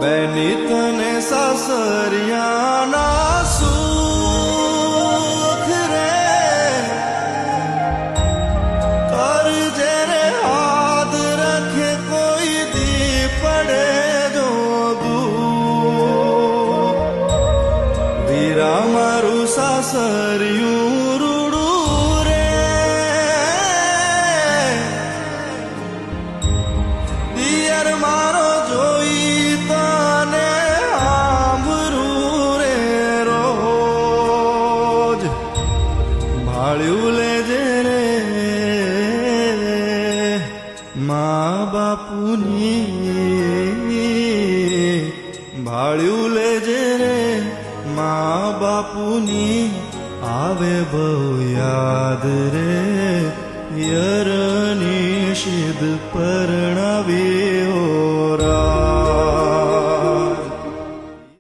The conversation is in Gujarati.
બેની તને સાસરિયાના સુખ રે કરજે રે હાથ રખે કોઈ દી પડે જો દૂર વીરા મારું સાસરિયું રૂડું રે દિયર મારો જોઈ ભાળ્યું લેજે રે મા બાપુની ભાળ્યું લેજે રે મા બાપુની આવે બહુ યાદ રે યરની શીદ પરણાવી